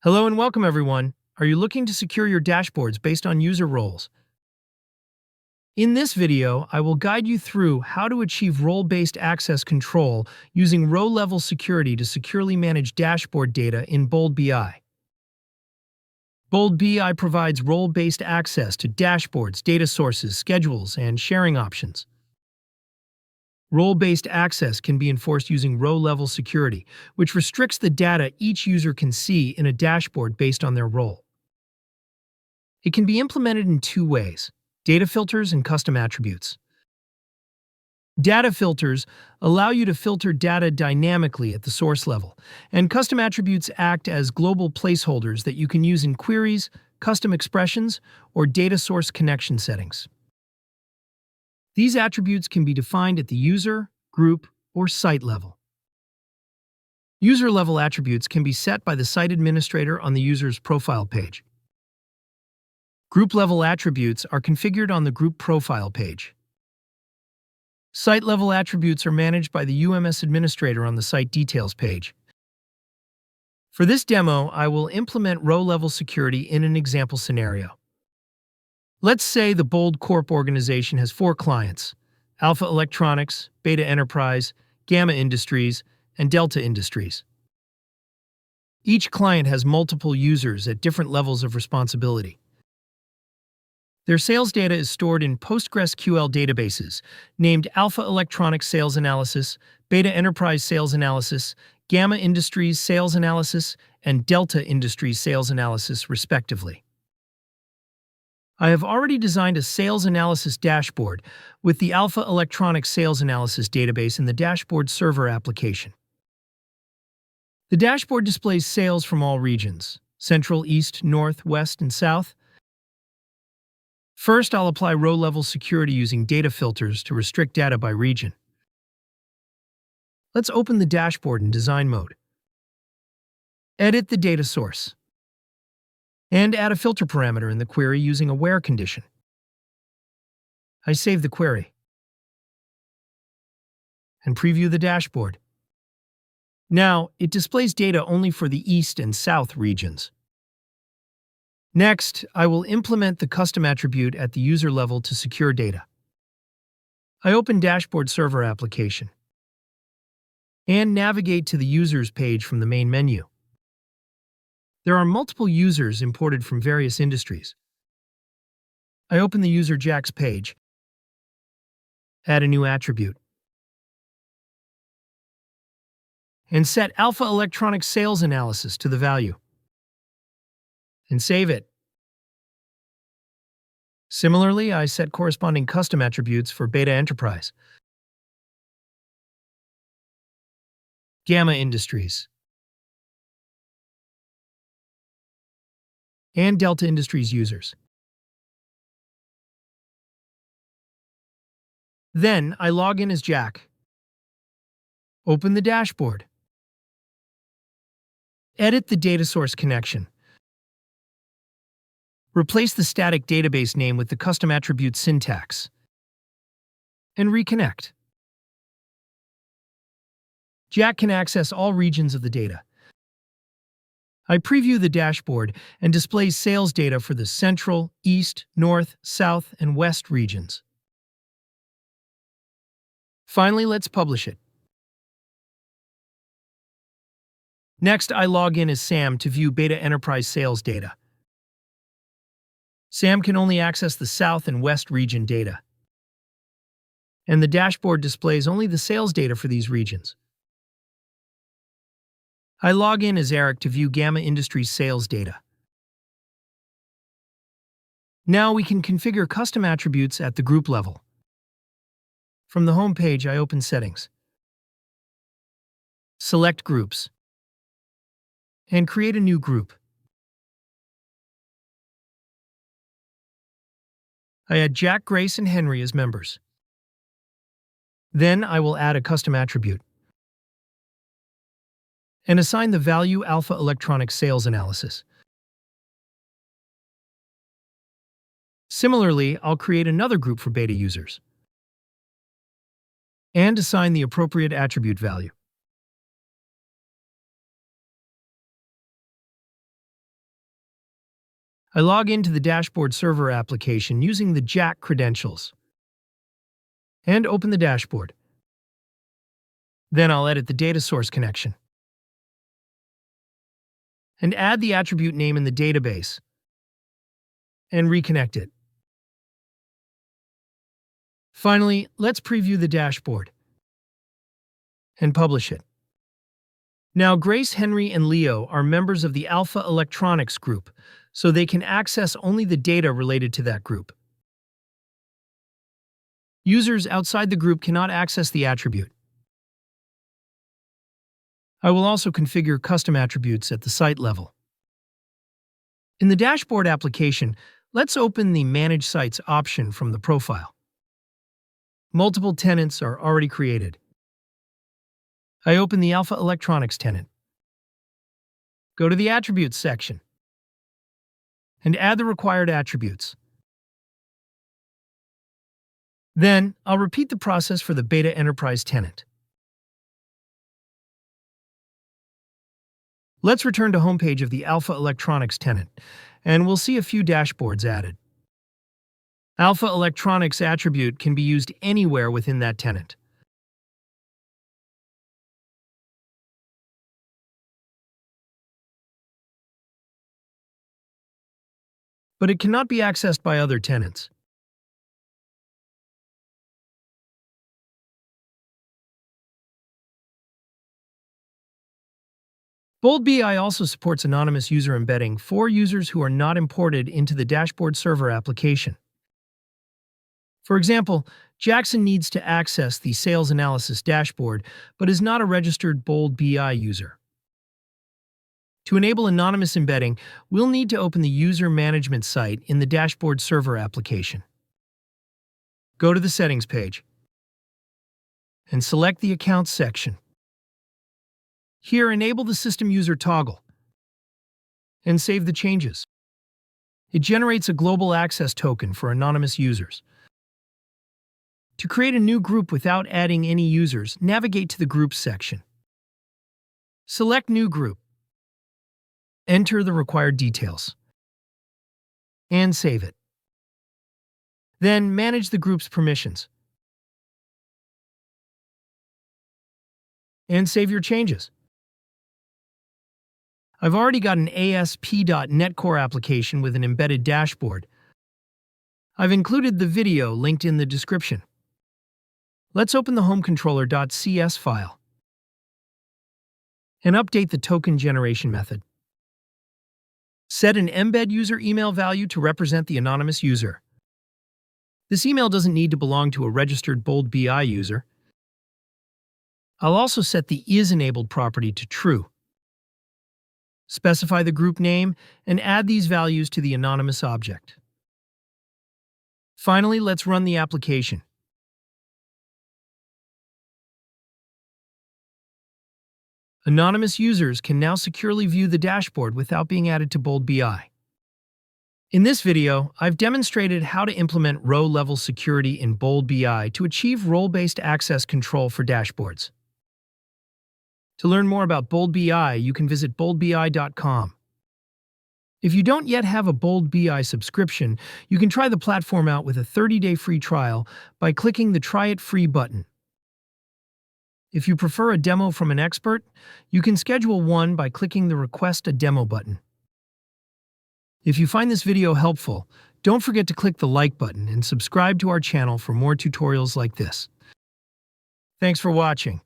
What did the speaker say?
Hello and welcome, everyone. Are you looking to secure your dashboards based on user roles? In this video, I will guide you through how to achieve role-based access control using row-level security to securely manage dashboard data in Bold BI. Bold BI provides role-based access to dashboards, data sources, schedules, and sharing options. Role-based access can be enforced using row-level security, which restricts the data each user can see in a dashboard based on their role. It can be implemented in two ways: data filters and custom attributes. Data filters allow you to filter data dynamically at the source level, and custom attributes act as global placeholders that you can use in queries, custom expressions, or data source connection settings. These attributes can be defined at the user, group, or site level. User-level attributes can be set by the site administrator on the user's profile page. Group-level attributes are configured on the group profile page. Site-level attributes are managed by the UMS administrator on the site details page. For this demo, I will implement row-level security in an example scenario. Let's say the Bold Corp organization has 4 clients: Alpha Electronics, Beta Enterprise, Gamma Industries, and Delta Industries. Each client has multiple users at different levels of responsibility. Their sales data is stored in PostgreSQL databases named Alpha Electronics Sales Analysis, Beta Enterprise Sales Analysis, Gamma Industries Sales Analysis, and Delta Industries Sales Analysis, respectively. I have already designed a sales analysis dashboard with the Alpha Electronics Sales Analysis database in the dashboard server application. The dashboard displays sales from all regions: Central, East, North, West, and South. First, I'll apply row-level security using data filters to restrict data by region. Let's open the dashboard in design mode. Edit the data source. And add a filter parameter in the query using a where condition. I save the query and preview the dashboard. Now, it displays data only for the East and South regions. Next, I will implement the custom attribute at the user level to secure data. I open Dashboard Server application and navigate to the Users page from the main menu. There are multiple users imported from various industries. I open the User JAX page, add a new attribute, and set Alpha Electronics Sales Analysis to the value, and save it. Similarly, I set corresponding custom attributes for Beta Enterprise, Gamma Industries, and Delta Industries users. Then I log in as Jack. Open the dashboard. Edit the data source connection. Replace the static database name with the custom attribute syntax. And reconnect. Jack can access all regions of the data. I preview the dashboard and displays sales data for the Central, East, North, South, and West regions. Finally, let's publish it. Next, I log in as Sam to view Beta Enterprise sales data. Sam can only access the South and West region data, and the dashboard displays only the sales data for these regions. I log in as Eric to view Gamma Industries sales data. Now we can configure custom attributes at the group level. From the home page, I open Settings, select Groups, and create a new group. I add Jack, Grace, and Henry as members. Then I will add a custom attribute and assign the value Alpha Electronics Sales Analysis. Similarly, I'll create another group for beta users and assign the appropriate attribute value. I log into the dashboard server application using the Jack credentials and open the dashboard. Then I'll edit the data source connection and add the attribute name in the database and reconnect it. Finally, let's preview the dashboard and publish it. Now, Grace, Henry, and Leo are members of the Alpha Electronics group, so they can access only the data related to that group. Users outside the group cannot access the attribute. I will also configure custom attributes at the site level. In the dashboard application, let's open the Manage Sites option from the profile. Multiple tenants are already created. I open the Alpha Electronics tenant. Go to the Attributes section and add the required attributes. Then, I'll repeat the process for the Beta Enterprise tenant. Let's return to homepage of the Alpha Electronics tenant, and we'll see a few dashboards added. Alpha Electronics attribute can be used anywhere within that tenant. But it cannot be accessed by other tenants. Bold BI also supports anonymous user embedding for users who are not imported into the dashboard server application. For example, Jackson needs to access the sales analysis dashboard but is not a registered Bold BI user. To enable anonymous embedding, we'll need to open the user management site in the dashboard server application. Go to the Settings page and select the Accounts section. Here, enable the System User toggle and save the changes. It generates a global access token for anonymous users. To create a new group without adding any users, navigate to the Groups section. Select New Group. Enter the required details and save it. Then manage the group's permissions and save your changes. I've already got an ASP.NET Core application with an embedded dashboard. I've included the video linked in the description. Let's open the homecontroller.cs file and update the token generation method. Set an embed user email value to represent the anonymous user. This email doesn't need to belong to a registered Bold BI user. I'll also set the isEnabled property to true. Specify the group name and add these values to the anonymous object. Finally, let's run the application. Anonymous users can now securely view the dashboard without being added to Bold BI. In this video, I've demonstrated how to implement row-level security in Bold BI to achieve role-based access control for dashboards. To learn more about Bold BI, you can visit boldbi.com. If you don't yet have a Bold BI subscription, you can try the platform out with a 30-day free trial by clicking the Try It Free button. If you prefer a demo from an expert, you can schedule one by clicking the Request a Demo button. If you find this video helpful, don't forget to click the like button and subscribe to our channel for more tutorials like this. Thanks for watching.